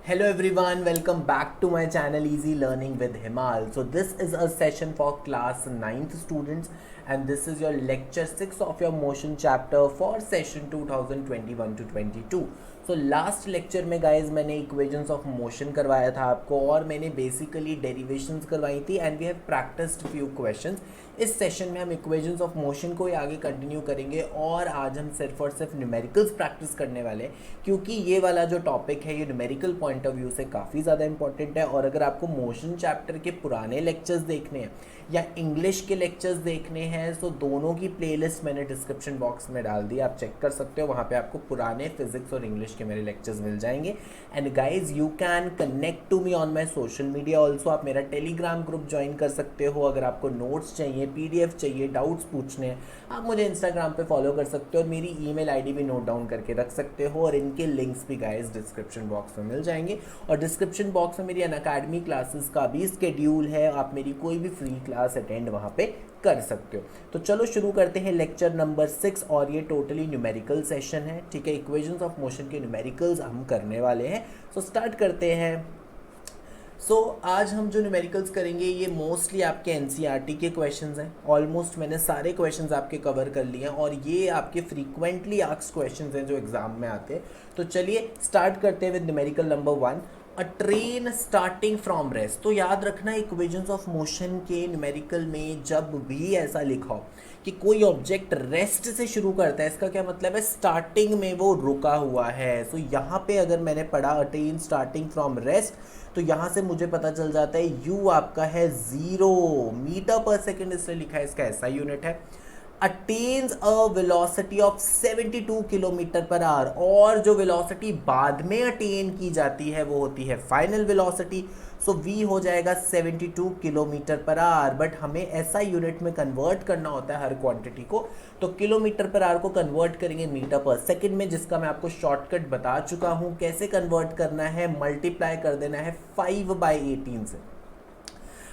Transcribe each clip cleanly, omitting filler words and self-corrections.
Hello everyone, welcome back to my channel Easy Learning with Himal. So this is a session for class 9th students and this is your lecture 6 of your motion chapter for session 2021 to 22. So last lecture में guys मैंने equations of motion करवाया था आपको और मैंने basically derivations करवाई थी and we have practised few questions. इस सेशन में हम इक्वेशंस ऑफ मोशन को ही आगे कंटिन्यू करेंगे और आज हम सिर्फ और सिर्फ न्यूमेरिकल्स प्रैक्टिस करने वाले हैं क्योंकि ये वाला जो टॉपिक है ये न्यूमेरिकल पॉइंट ऑफ व्यू से काफ़ी ज़्यादा इंपॉर्टेंट है. और अगर आपको मोशन चैप्टर के पुराने लेक्चर्स देखने हैं या इंग्लिश के लेक्चर्स देखने हैं तो दोनों की प्लेलिस्ट मैंने डिस्क्रिप्शन बॉक्स में डाल दी, आप चेक कर सकते हो. वहाँ पे आपको पुराने फिजिक्स और इंग्लिश के मेरे लेक्चर्स मिल जाएंगे. And guys you can connect to me on my social media also. आप मेरा टेलीग्राम ग्रुप ज्वाइन कर सकते हो. अगर आपको नोट्स चाहिए, PDF चाहिए, डाउट्स पूछने हैं, आप मुझे इंस्टाग्राम पे फॉलो कर सकते हो और मेरी ईमेल आईडी भी नोट डाउन करके रख सकते हो. और इनके लिंक्स भी गाइज डिस्क्रिप्शन बॉक्स में मिल जाएंगे. और डिस्क्रिप्शन बॉक्स में मेरी अनअकैडमी क्लासेस का भी स्केड्यूल है, आप मेरी कोई भी फ्री क्लास अटेंड वहाँ पे कर सकते हो. तो चलो शुरू करते हैं लेक्चर नंबर 6 और ये टोटली न्यूमेरिकल सेशन है. ठीक है, इक्वेशंस ऑफ मोशन के न्यूमेरिकल्स हम करने वाले हैं. सो स्टार्ट करते हैं. आज हम जो न्यूमेरिकल्स करेंगे ये मोस्टली आपके एनसीईआरटी के क्वेश्चंस हैं. ऑलमोस्ट मैंने सारे क्वेश्चंस आपके कवर कर लिए हैं और ये आपके फ्रीक्वेंटली आस्क्ड क्वेश्चंस हैं जो एग्जाम में आते हैं. तो चलिए स्टार्ट करते हैं with numerical number 1, a train starting from rest. तो याद रखना इक्वेशंस ऑफ मोशन के न्यूमेरिकल में जब भी ऐसा लिखा हो कि कोई ऑब्जेक्ट रेस्ट से शुरू करता है, इसका क्या मतलब है, स्टार्टिंग में वो रुका हुआ है. सो यहाँ पे अगर मैंने पढ़ा अ ट्रेन स्टार्टिंग फ्रॉम रेस्ट तो यहाँ से मुझे पता चल जाता है u आपका है 0 मीटर पर सेकेंड, इसलिए लिखा है, इसका ऐसा यूनिट है. Attains a velocity of 72 kilometre per our. और जो वेलोसिटी बाद में अटेन की जाती है वो होती है फाइनल वेलोसिटी. सो v हो जाएगा 72 किलोमीटर पर आवर. बट हमें ऐसा यूनिट में कन्वर्ट करना होता है हर क्वांटिटी को, तो किलोमीटर पर आवर को कन्वर्ट करेंगे मीटर पर सेकंड में, जिसका मैं आपको शॉर्टकट बता चुका हूँ. कैसे कन्वर्ट करना है, मल्टीप्लाई कर देना है 5/18 से.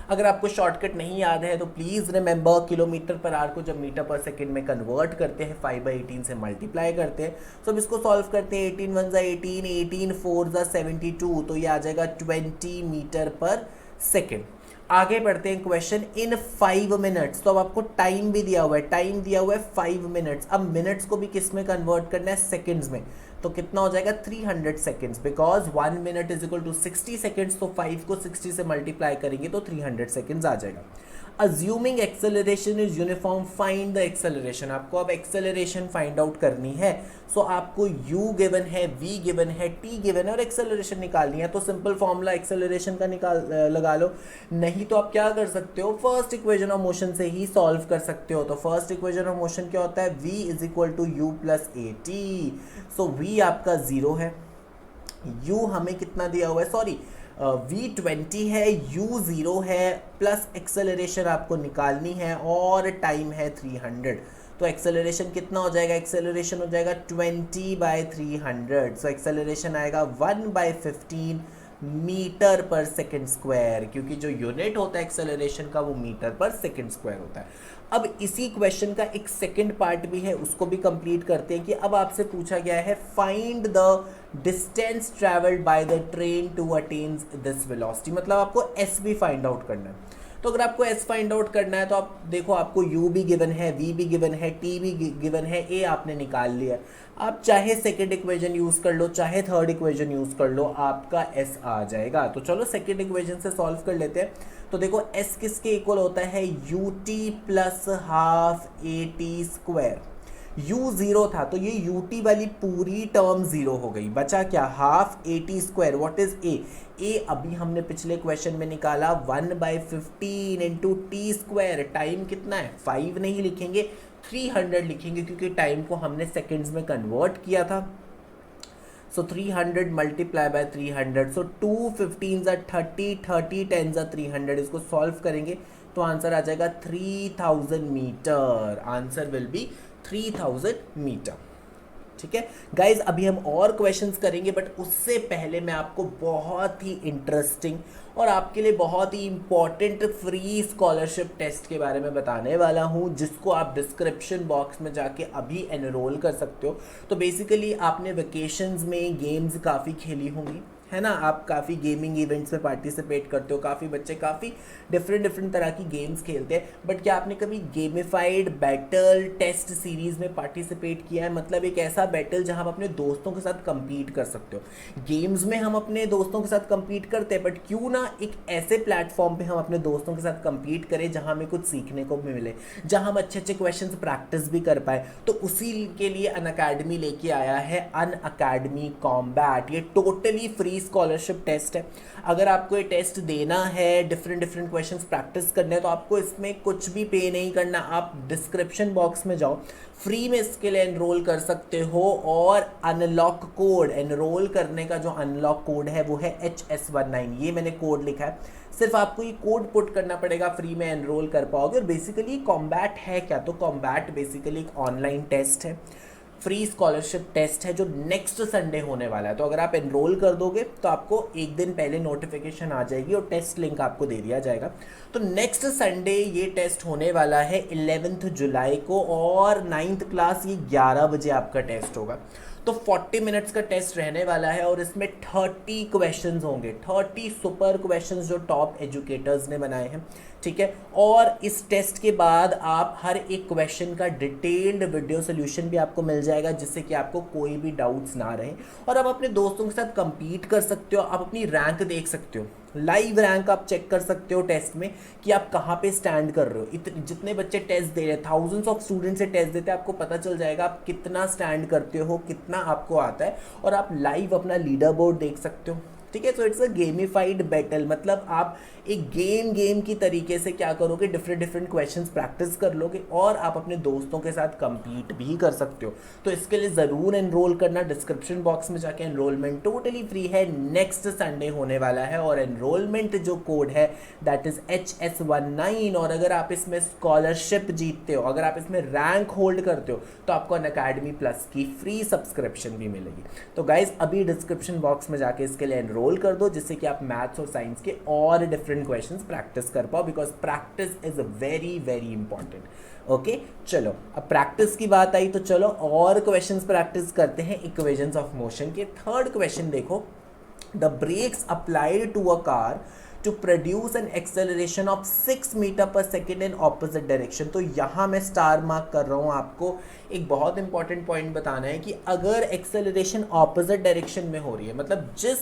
अगर आपको शॉर्टकट नहीं याद है तो please remember, kilometre per our को जब मीटर पर सेकंड में कन्वर्ट करते हैं 5/18 से मल्टीप्लाई करते हैं. अब इसको सॉल्व करते हैं. 18 1 18, 18 4 72, तो ये आ जाएगा 20 मीटर पर सेकंड. आगे बढ़ते हैं क्वेश्चन इन 5 मिनट्स. तो अब आपको टाइम भी दिया हुआ है, टाइम दिया हुआ है 5 मिनट्स. अब मिनट्स को भी किस में कन्वर्ट करना है, सेकंड्स में. तो कितना हो जाएगा 300 seconds, because 1 minute is equal to 60 seconds. तो 5 को 60 से मल्टीप्लाई करेंगे तो 300 सेकेंड्स आ जाएगा. Assuming acceleration is uniform, find the acceleration. आपको अब एक्सेलरेशन फाइंड आउट करनी है. सो आपको u गिवन है, v गिवन है, t गिवन है और एक्सेलरेशन निकालनी है. तो सिंपल फॉर्मूला एक्सेलरेशन का लगा लो. नहीं तो आप क्या कर सकते हो, फर्स्ट इक्वेशन ऑफ मोशन से ही सॉल्व कर सकते हो. तो फर्स्ट इक्वेशन ऑफ मोशन क्या होता है, v is equal to u plus a t. So v आपका 0 है, u हमें कितना दिया हुआ है, सॉरी v 20 है, u 0 है, प्लस एक्सेलरेशन आपको निकालनी है और टाइम है 300. तो एक्सेलरेशन कितना हो जाएगा, एक्सेलरेशन हो जाएगा 20/300. सो एक्सेलरेशन आएगा 1/15 मीटर पर सेकेंड स्क्वायर, क्योंकि जो यूनिट होता है एक्सेलरेशन का वो मीटर पर सेकेंड स्क्वायर होता है. अब इसी क्वेश्चन का एक सेकंड पार्ट भी है, उसको भी कंप्लीट करते हैं. कि अब आपसे पूछा गया है find the distance travelled by the train to attain this velocity. मतलब आपको s भी फाइंड आउट करना है. तो अगर आपको s फाइंड आउट करना है तो आप देखो, आपको u भी गिवन है, v भी गिवन है, t भी गिवन है, a आपने निकाल लिया. आप चाहे सेकेंड इक्वेशन यूज कर लो, चाहे थर्ड इक्वेशन यूज कर लो, आपका s आ जाएगा. तो चलो सेकेंड इक्वेशन से सॉल्व कर लेते हैं. तो देखो s किसके इक्वल होता है, ut plus half at square. u 0 था तो ये ut वाली पूरी टर्म 0 हो गई. बचा क्या, half at square. What is a अभी हमने पिछले क्वेश्चन में निकाला 1/15 इंटू टी स्क्वायर. टाइम कितना है, 5 नहीं लिखेंगे, 300 लिखेंगे क्योंकि टाइम को हमने सेकेंड्स में कन्वर्ट किया था. सो 300 मल्टीप्लाई बाय 300. सो 2 15 30, 30 10 300. इसको सॉल्व करेंगे तो आंसर आ जाएगा 3000 metre. Answer will be 3000 metre. ठीक है गाइज, अभी हम और क्वेश्चंस करेंगे बट उससे पहले मैं आपको बहुत ही इंटरेस्टिंग और आपके लिए बहुत ही इंपॉर्टेंट फ्री स्कॉलरशिप टेस्ट के बारे में बताने वाला हूं, जिसको आप डिस्क्रिप्शन बॉक्स में जाके अभी एनरोल कर सकते हो. तो बेसिकली आपने वेकेशंस में गेम्स काफ़ी खेली होंगी, है ना, आप काफ़ी गेमिंग इवेंट्स में पार्टिसिपेट करते हो, काफ़ी बच्चे काफ़ी डिफरेंट तरह की गेम्स खेलते हैं, बट क्या आपने कभी गेमिफाइड बैटल टेस्ट सीरीज़ में पार्टिसिपेट किया है? मतलब एक ऐसा बैटल जहां आप अपने दोस्तों के साथ compete कर सकते हो। गेम्स में हम अपने दोस्तों के साथ compete करते हैं, बट क्यों ना एक ऐसे प्लेटफॉर्म पे हम अपने दोस्तों के साथ compete करें जहां हमें कुछ सीखने को भी मिले, जहां हम अच्छे अच्छे क्वेश्चंस प्रैक्टिस भी कर पाए। तो उसी के लिए अन अकेडमी लेके आया है अन अकेडमी कॉम्बैट। ये टोटली फ्री स्कॉलरशिप टेस्ट है। अगर आपको ये टेस्ट देना है, डिफरेंट क्वेश्चंस प्रैक्टिस करने हैं, तो आपको इसमें कुछ भी पे नहीं करना। आप डिस्क्रिप्शन बॉक्स में जाओ, फ्री में इसके लिए एनरोल कर सकते हो। और अनलॉक कोड, एनरोल करने का जो अनलॉक कोड है वो है HS19। ये मैंने कोड लिखा है, सिर्फ आपको ये कोड पुट करना पड़ेगा, फ्री में एनरोल कर पाओगे। और बेसिकली कॉम्बैट है क्या? तो कॉम्बैट बेसिकली एक ऑनलाइन टेस्ट है, फ्री स्कॉलरशिप टेस्ट है, जो नेक्स्ट संडे होने वाला है। तो अगर आप एनरोल कर दोगे तो आपको एक दिन पहले नोटिफिकेशन आ जाएगी और टेस्ट लिंक आपको दे दिया जाएगा। तो नेक्स्ट संडे ये टेस्ट होने वाला है 11 जुलाई को, और 9th क्लास ये 11 बजे आपका टेस्ट होगा। तो 40 मिनट्स का टेस्ट रहने वाला है, और इसमें 30 क्वेश्चंस होंगे, 30 सुपर क्वेश्चंस जो टॉप एजुकेटर्स ने बनाए हैं, ठीक है। और इस टेस्ट के बाद आप हर एक क्वेश्चन का डिटेल्ड वीडियो सोल्यूशन भी आपको मिल जाएगा, जिससे कि आपको कोई भी डाउट्स ना रहे, और आप अपने दोस्तों के साथ compete कर सकते हो। आप अपनी रैंक देख सकते हो, लाइव रैंक आप चेक कर सकते हो टेस्ट में कि आप कहाँ पे स्टैंड कर रहे हो। इतने जितने बच्चे टेस्ट दे रहे हैं, थाउजेंड्स ऑफ स्टूडेंट से टेस्ट देते हैं, आपको पता चल जाएगा आप कितना स्टैंड करते हो, कितना आपको आता है, और आप लाइव अपना लीडर बोर्ड देख सकते हो, ठीक है। So it's a gamified battle, मतलब आप एक गेम की तरीके से क्या करोगे, डिफरेंट क्वेश्चंस प्रैक्टिस कर लोगे, और आप अपने दोस्तों के साथ compete भी कर सकते हो। तो इसके लिए ज़रूर एनरोल करना, डिस्क्रिप्शन बॉक्स में जाके एनरोलमेंट टोटली फ्री है, नेक्स्ट संडे होने वाला है। और एनरोलमेंट जो कोड है दैट इज़ HS19। और अगर आप इसमें स्कॉलरशिप जीतते हो, अगर आप इसमें रैंक होल्ड करते हो, तो आपको अन अकेडमी प्लस की फ्री सब्सक्रिप्शन भी मिलेगी। तो गाइज अभी डिस्क्रिप्शन बॉक्स में जाके इसके लिए एनरोल कर दो, जिससे कि आप मैथ्स और साइंस के और डिफरेंट क्वेश्चंस प्रैक्टिस कर पाओ, because practice is very important. Okay, चलो अब प्रैक्टिस की बात आई तो चलो और क्वेश्चंस प्रैक्टिस करते हैं इक्वेशंस ऑफ मोशन के। थर्ड क्वेश्चन देखो, the brakes applied to a car to produce an acceleration of 6 metre per second in opposite direction. तो यहाँ मैं स्टार मार्क कर रहा हूँ, आपको एक बहुत इंपॉर्टेंट पॉइंट बताना है कि अगर एक्सेलरेशन ऑपोजिट डायरेक्शन में हो रही है, मतलब जिस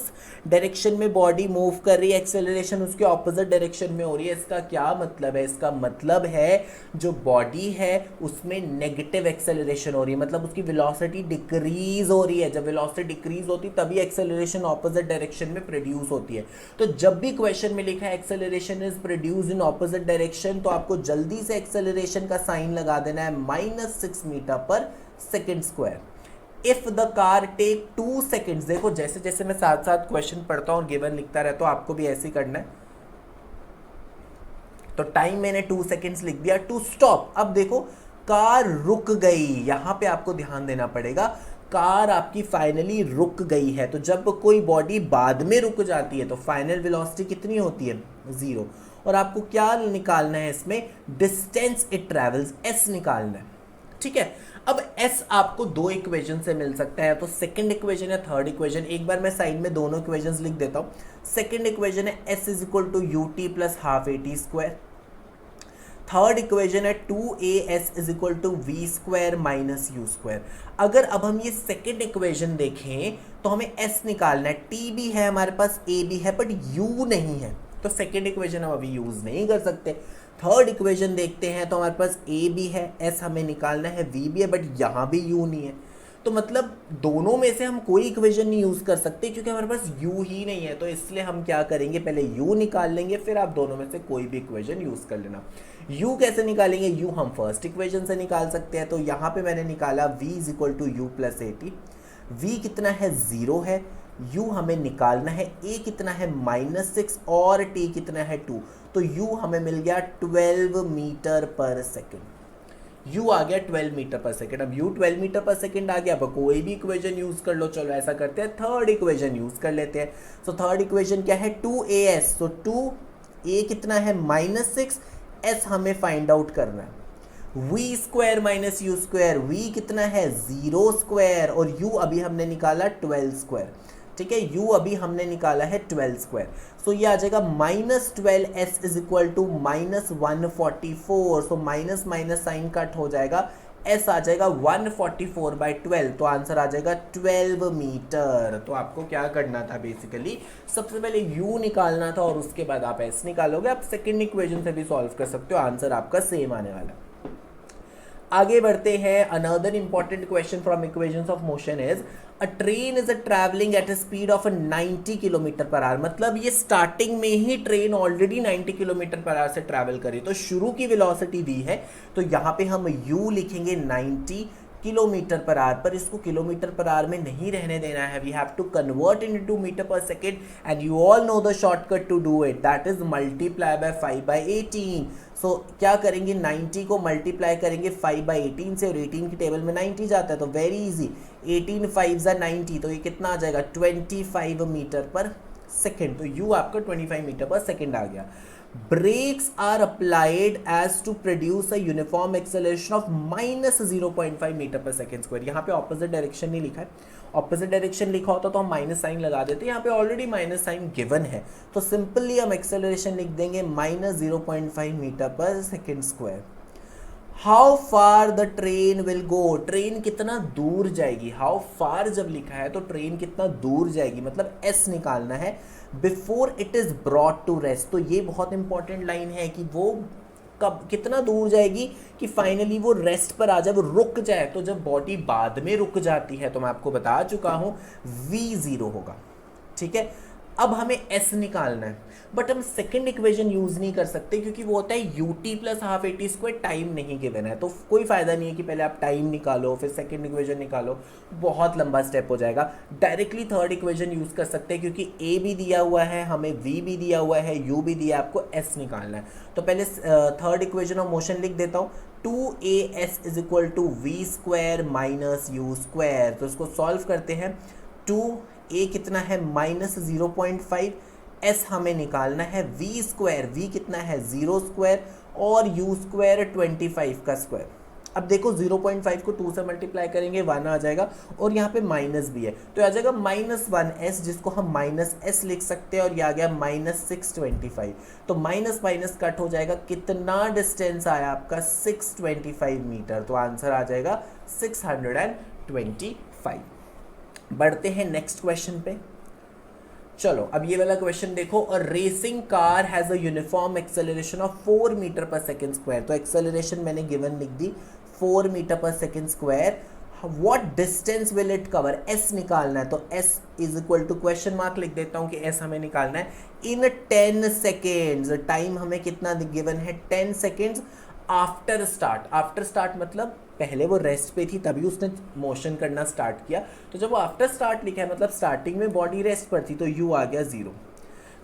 डायरेक्शन में बॉडी मूव कर रही है, एक्सेलरेशन उसके ऑपोजिट डायरेक्शन में हो रही है। इसका क्या मतलब है? इसका मतलब है जो बॉडी है उसमें नेगेटिव एक्सेलरेशन हो रही है, मतलब उसकी वेलोसिटी डिक्रीज हो रही है। जब वेलोसिटी डिक्रीज होती है तभी एक्सेलरेशन ऑपोजिट डायरेक्शन में प्रोड्यूस होती है। तो जब भी क्वेश्चन में लिखा है acceleration is produced in opposite direction, तो आपको जल्दी से एक्सेलरेशन का साइन लगा देना है -6 metre per second square. If the car take 2 seconds, देखो जैसे जैसे मैं साथ साथ क्वेश्चन पढ़ता हूँ और गिवन लिखता रहता हूँ, आपको भी ऐसे ही करना है। तो टाइम मैंने 2 सेकेंड्स लिख दिया टू स्टॉप। अब देखो कार रुक गई, यहां पे आपको ध्यान देना पड़ेगा, कार आपकी फाइनली रुक गई है। तो जब कोई बॉडी बाद में रुक जाती है तो फाइनल वेलोसिटी कितनी होती है? 0। और आपको क्या निकालना है इसमें? डिस्टेंस इट ट्रेवल्स, s निकालना है, ठीक है। अब s आपको 2 इक्वेशन से मिल सकता है, तो सेकंड इक्वेशन या थर्ड इक्वेशन। एक बार मैं साइड में दोनों इक्वेशंस लिख देता हूँ। सेकंड इक्वेशन है s is equal to ut plus half at square. Third equation है 2as is equal to v square minus u square. अगर अब हम ये सेकेंड इक्वेशन देखें तो हमें s निकालना है, t भी है हमारे पास, a भी है, बट u नहीं है, तो सेकेंड इक्वेशन हम अभी यूज नहीं कर सकते। थर्ड इक्वेशन देखते हैं तो हमारे पास a भी है, s हमें निकालना है, v भी है, बट यहाँ भी u नहीं है। तो मतलब दोनों में से हम कोई इक्वेशन नहीं यूज़ कर सकते क्योंकि हमारे पास u ही नहीं है। तो इसलिए हम क्या करेंगे, पहले u निकाल लेंगे, फिर आप दोनों में से कोई भी इक्वेशन यूज़ कर लेना। u कैसे निकालेंगे? u हम फर्स्ट इक्वेशन से निकाल सकते हैं। तो यहाँ पे मैंने निकाला v is equal to u plus at। v कितना है? 0 है। u हमें निकालना है, a कितना है? -6, और t कितना है? 2। तो u हमें मिल गया 12 मीटर पर सेकेंड। u आ गया 12 मीटर पर सेकेंड। अब u 12 मीटर पर सेकेंड आ गया, अब कोई भी इक्वेशन यूज कर लो। चलो ऐसा करते हैं, थर्ड इक्वेशन यूज कर लेते हैं। सो थर्ड इक्वेशन क्या है? 2as। तो 2a कितना है? -6, s हमें फाइंड आउट करना है। v square minus u square, v कितना है? 0 स्क्वायर, और u अभी हमने निकाला 12 स्क्वायर, ठीक है। u अभी हमने निकाला है 12 स्क्वायर, सो ये आ जाएगा -12s is equal to -144। So minus minus sign cut हो जाएगा, s आ जाएगा 144/12, तो आंसर आ जाएगा 12 मीटर। तो आपको क्या करना था, बेसिकली सबसे पहले u निकालना था और उसके बाद आप s निकालोगे। आप सेकेंड इक्वेशन से भी सॉल्व कर सकते हो, आंसर आपका सेम आने वाला है। आगे बढ़ते हैं। Another important question from equations of motion is a train is travelling at a speed of 90 kilometre per hour. मतलब ये स्टार्टिंग में ही train already 90 kilometre per hour से ट्रैवल करी, तो शुरू की वेलोसिटी दी है, तो यहाँ पे हम u लिखेंगे 90 किलोमीटर पर आवर, पर इसको किलोमीटर पर आवर में नहीं रहने देना है। We have to convert into metre per second and you all know the shortcut to do it, that is multiply by 5/18। So क्या करेंगे, 90 को मल्टीप्लाई करेंगे 5/18 से, और 18 की टेबल में 90 जाता है, तो वेरी इजी, 18 5 90, तो ये कितना आ जाएगा 25 मीटर पर सेकेंड। तो u आपका 25 मीटर पर सेकेंड आ गया। Brakes are applied as to produce a uniform acceleration of -0.5 metre per second square. यहाँ पे ऑपोजिट डायरेक्शन नहीं लिखा है, ऑपोजिट डायरेक्शन लिखा होता तो हम माइनस साइन लगा देते, यहाँ पे ऑलरेडी माइनस साइन गिवन है, तो सिंपली हम एक्सेलरेशन लिख देंगे -0.5 metre per second square. How far the train will go, train कितना दूर जाएगी। हाउ फार जब लिखा है तो ट्रेन कितना दूर जाएगी, मतलब s निकालना है, before it is brought to rest. तो ये बहुत इंपॉर्टेंट लाइन है कि वो कब कितना दूर जाएगी कि फाइनली वो रेस्ट पर आ जाए, वो रुक जाए। तो जब बॉडी बाद में रुक जाती है, तो मैं आपको बता चुका हूं v0 होगा, ठीक है। अब हमें s निकालना है, बट हम सेकेंड इक्वेशन यूज नहीं कर सकते क्योंकि वो होता है ut plus half at square, time नहीं गिवन है, तो कोई फायदा नहीं है कि पहले आप टाइम निकालो फिर सेकेंड इक्वेशन निकालो, बहुत लंबा स्टेप हो जाएगा। डायरेक्टली थर्ड इक्वेशन यूज कर सकते हैं क्योंकि a भी दिया हुआ है, हमें v भी दिया हुआ है, u भी दिया है, आपको s निकालना है। तो पहले थर्ड इक्वेशन ऑफ मोशन लिख देता हूँ, 2as is equal to v square minus u square. तो इसको सॉल्व करते हैं, 2a कितना है -0.5, s हमें निकालना है v स्क्वायर, v कितना है 0 स्क्वायर और u स्क्वायर 25 का स्क्वायर। अब देखो 0.5 को 2 से मल्टीप्लाई करेंगे 1 आ जाएगा, और यहाँ पे माइनस भी है, तो आ जाएगा -1s, जिसको हम -s लिख सकते हैं, और ये आ गया -625। तो माइनस माइनस कट हो जाएगा, कितना डिस्टेंस आया आपका 625 मीटर, तो आंसर आ जाएगा 625। बढ़ते हैं नेक्स्ट क्वेश्चन पे। चलो अब ये वाला क्वेश्चन देखो, a racing car has a uniform acceleration of 4 metre per second square. तो एक्सेलरेशन मैंने गिवन लिख दी 4 metre per second square. What distance will it cover, s निकालना है, तो s is equal to question mark लिख देता हूँ कि s हमें निकालना है इन 10 सेकेंड्स। टाइम हमें कितना गिवन है 10 seconds after start. After start मतलब पहले वो रेस्ट पे थी तभी उसने मोशन करना स्टार्ट किया, तो जब वो आफ्टर स्टार्ट लिखा है मतलब स्टार्टिंग में बॉडी रेस्ट पर थी, तो u आ गया 0।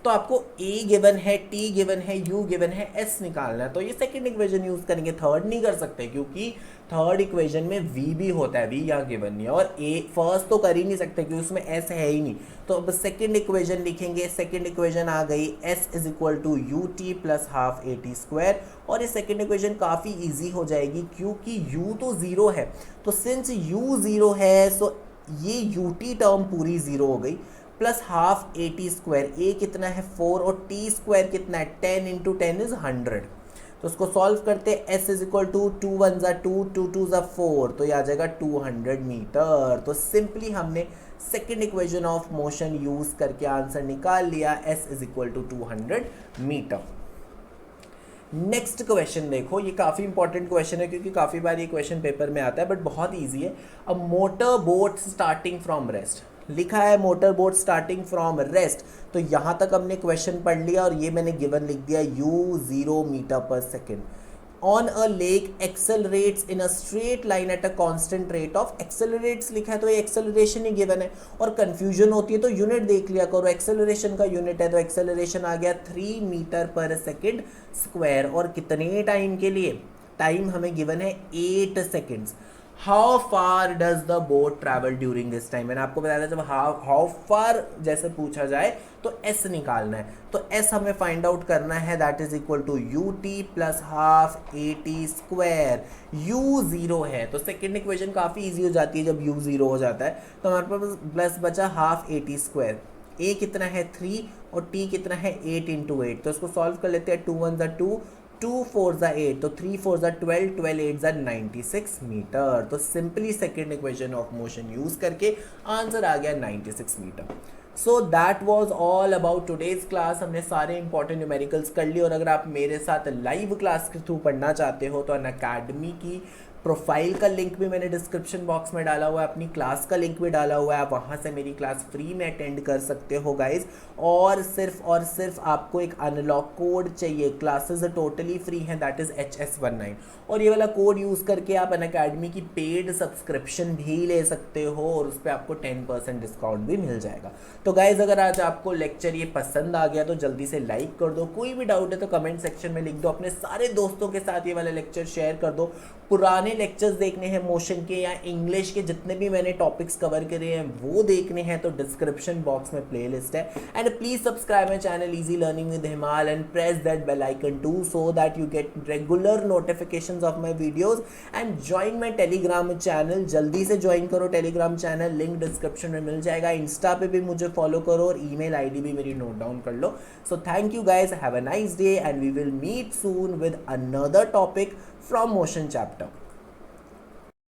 तो आपको a गिवन है, t गिवन है, u गिवन है, s निकालना है, तो ये सेकंड इक्वेशन यूज करेंगे, थर्ड नहीं कर सकते क्योंकि थर्ड इक्वेशन में v भी होता है, v यहाँ गिवन नहीं है, और a फर्स्ट तो कर ही नहीं सकते क्योंकि उसमें s है ही नहीं। तो अब सेकंड इक्वेशन लिखेंगे, सेकंड इक्वेशन आ गई s is equal to ut plus half at square, और ये सेकंड इक्वेशन काफ़ी ईजी हो जाएगी क्योंकि u तो 0 है, तो सिंस u 0 है सो ये ut टर्म पूरी 0 हो गई, plus half at square, a कितना है 4 और t स्क्वायर कितना है 10 इंटू 10 इज 100। तो उसको सॉल्व करते हैं, s इज इक्वल टू 2 1 ज़ा 2 2 2 ज़ा 4, तो ये आ जाएगा 200 मीटर। तो सिंपली हमने second equation of motion use करके आंसर निकाल लिया, s is equal to 200 metre. Next question देखो, ये काफ़ी इंपॉर्टेंट क्वेश्चन है क्योंकि काफ़ी बार ये क्वेश्चन पेपर में आता है, बट बहुत ईजी है। A motor boat starting from rest, लिखा है motor boat starting from rest, तो यहाँ तक हमने क्वेश्चन पढ़ लिया और ये मैंने गिवन लिख दिया u 0 metre per second. On a lake accelerates in a straight line at a constant rate of, accelerates लिखा है तो ये एक्सेलरेशन ही गिवन है, और कंफ्यूजन होती है तो यूनिट देख लिया करो, एक्सेलरेशन का यूनिट है तो एक्सेलरेशन आ गया 3 मीटर पर सेकेंड स्क्वायर, और कितने टाइम के लिए, टाइम हमें गिवन है 8 seconds. How far does the boat travel during this time. मैंने आपको बताया था जब हाउ फार जैसे पूछा जाए तो एस निकालना है, तो एस हमें फाइंड आउट करना है, that is equal to u t plus half a t square. U zero है तो सेकेंड इक्वेशन काफ़ी ईजी हो जाती है जब यू जीरो हो जाता है, तो हमारे पास प्लस बचा हाफ ए टी स्क्वायर। ए कितना है 3 और टी कितना है 8 इंटू 8, तो इसको सॉल्व कर लेते हैं। 2 1 ज़ा 2, 2 4 ज़ा 8, तो 3 4 ज़ा 12, 12 8 ज़ा 96 मीटर। तो simply second equation of motion use करके आंसर आ गया 96 metre. So that was all about today's class. हमने सारे इंपॉर्टेंट न्यूमेरिकल्स कर लिए, और अगर आप मेरे साथ लाइव क्लास के थ्रू पढ़ना चाहते हो तो अनअकैडमी की प्रोफाइल का लिंक भी मैंने डिस्क्रिप्शन बॉक्स में डाला हुआ है, अपनी क्लास का लिंक भी डाला हुआ है, आप वहाँ से मेरी क्लास फ्री में अटेंड कर सकते हो गाइज। और सिर्फ आपको एक अनलॉक कोड चाहिए, क्लासेस टोटली फ्री हैं, दैट इज़ HS19, और ये वाला कोड यूज़ करके आप अनअकैडमी की पेड सब्सक्रिप्शन भी ले सकते हो और उस पर आपको 10% डिस्काउंट भी मिल जाएगा। तो गाइज अगर आज आपको लेक्चर ये पसंद आ गया तो जल्दी से लाइक कर दो, कोई भी डाउट है तो कमेंट सेक्शन में लिख दो, अपने सारे दोस्तों के साथ ये वाला लेक्चर शेयर कर दो। पुराने लेक्चर्स देखने हैं मोशन के या इंग्लिश के, जितने भी मैंने टॉपिक्स कवर करे हैं वो देखने हैं तो डिस्क्रिप्शन बॉक्स में प्लेलिस्ट है। And please subscribe my channel easy learning with Himal and press that bell icon to so that you get regular notifications of my videos and join my Telegram channel. जल्दी से join करो Telegram channel, link description में मिल जाएगा। Insta पे भी मुझे follow करो और ईमेल आईडी भी मेरी नोट डाउन कर लो। So thank you guys, have a nice day and we will meet soon with another topic from motion chapter.